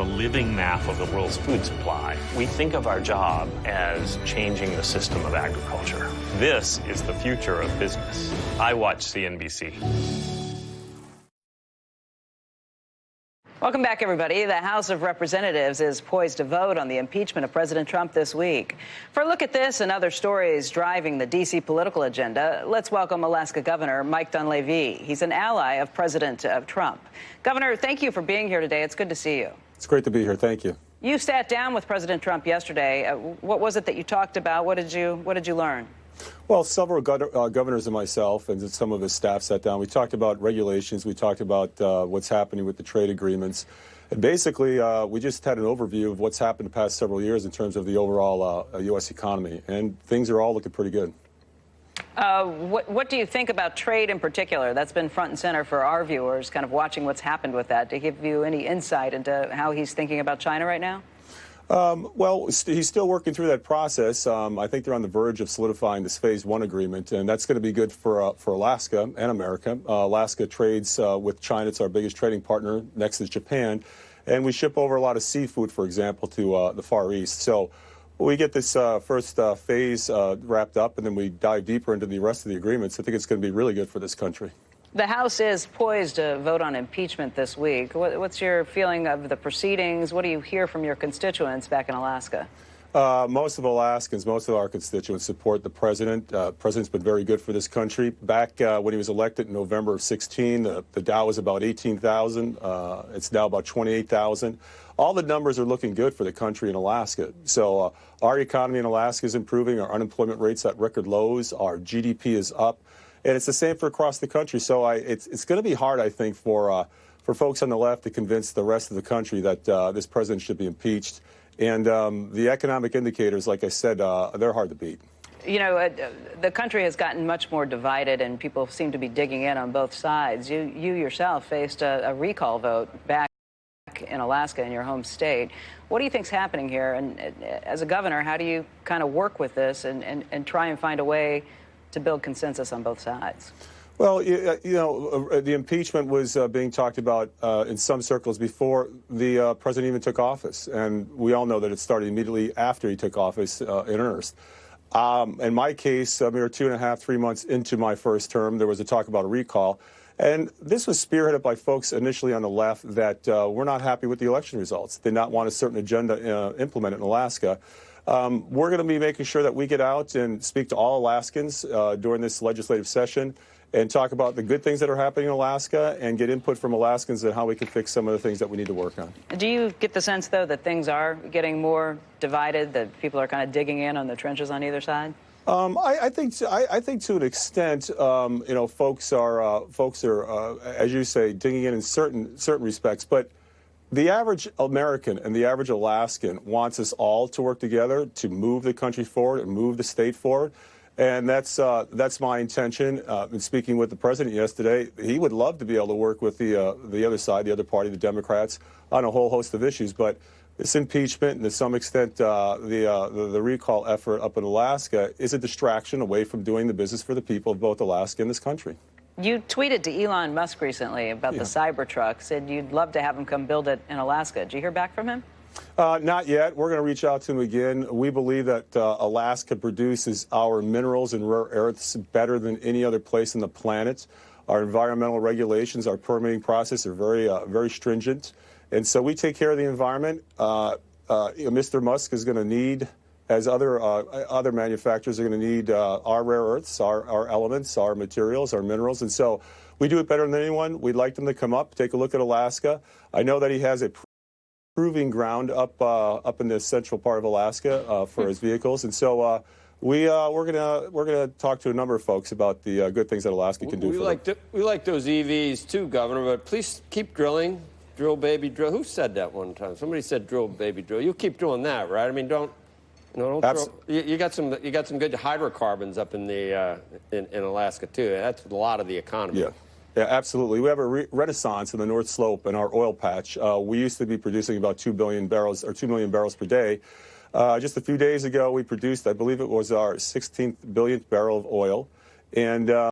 a living map of the world's food supply. We think of our job as changing the system of agriculture. This is the future of business. I watch CNBC. Welcome back, everybody. The House of Representatives is poised to vote on the impeachment of President Trump this week. For a look at this and other stories driving the D.C. political agenda, let's welcome Alaska Governor Mike Dunleavy. He's an ally of President Trump. Governor, thank you for being here today. It's good to see you. It's great to be here. Thank you. You sat down with President Trump yesterday. What was it that you talked about? What did you learn? Well, several governors and myself and some of his staff sat down. We talked about regulations. We talked about what's happening with the trade agreements. And basically, we just had an overview of what's happened the past several years in terms of the overall U.S. economy. And things are all looking pretty good. What do you think about trade in particular? That's been front and center for our viewers, kind of watching what's happened with that. To give you any insight into how he's thinking about China right now? Well, he's still working through that process. I think they're on the verge of solidifying this Phase 1 agreement, and that's going to be good for Alaska and America. Alaska trades with China. It's our biggest trading partner. Next is Japan. And we ship over a lot of seafood, for example, to the Far East. So we get this first phase wrapped up, and then we dive deeper into the rest of the agreements. I think it's going to be really good for this country. The House is poised to vote on impeachment this week. What's your feeling of the proceedings? What do you hear from your constituents back in Alaska? Most of Alaskans, most of our constituents support the president. The president's been very good for this country. Back when he was elected in November of 16, the Dow was about 18,000. It's now about 28,000. All the numbers are looking good for the country in Alaska. So our economy in Alaska is improving. Our unemployment rate's at record lows. Our GDP is up. And it's the same for across the country. So it's going to be hard, I think, for folks on the left to convince the rest of the country that this president should be impeached. And the economic indicators, like I said, they're hard to beat. You know, the country has gotten much more divided, and people seem to be digging in on both sides. You yourself faced a recall vote back in Alaska, in your home state. What do you think's happening here? And as a governor, how do you kind of work with this and try and find a way to build consensus on both sides? Well, you know, the impeachment was being talked about in some circles before the president even took office. And we all know that it started immediately after he took office in earnest. In my case, we were 2.5, 3 months into my first term. There was a talk about a recall. And this was spearheaded by folks initially on the left that were not happy with the election results, did not want a certain agenda implemented in Alaska. We're going to be making sure that we get out and speak to all Alaskans during this legislative session and talk about the good things that are happening in Alaska and get input from Alaskans on how we can fix some of the things that we need to work on. Do you get the sense, though, that things are getting more divided, that people are kind of digging in on the trenches on either side? I think to an extent, you know, folks are as you say, digging in certain respects, but the average American and the average Alaskan wants us all to work together to move the country forward and move the state forward. And that's my intention. In speaking with the president yesterday, he would love to be able to work with the other side, the other party, the Democrats, on a whole host of issues. But this impeachment and to some extent the recall effort up in Alaska is a distraction away from doing the business for the people of both Alaska and this country. You tweeted to Elon Musk recently about the Cybertruck, said you'd love to have him come build it in Alaska. Did you hear back from him? Not yet. We're going to reach out to him again. We believe that Alaska produces our minerals and rare earths better than any other place on the planet. Our environmental regulations, our permitting process are very stringent. And so we take care of the environment. Mr. Musk is going to need, as other manufacturers are going to need, our rare earths, our elements, our materials, our minerals. And so we do it better than anyone. We'd like them to come up, take a look at Alaska. I know that he has a proving ground up in the central part of Alaska for his vehicles. And so we're gonna talk to a number of folks about the good things that Alaska can do We like those EVs too, Governor, but please keep drilling. Drill, baby, drill. Who said that one time? Somebody said drill, baby, drill. You keep doing that, right? I mean, don't drill. You got some good hydrocarbons up in the in Alaska too. That's a lot of the economy. Yeah, absolutely. We have a renaissance in the North Slope in our oil patch. We used to be producing about 2 billion barrels or 2 million barrels per day. Just a few days ago, we produced, I believe it was our 16th billionth barrel of oil. And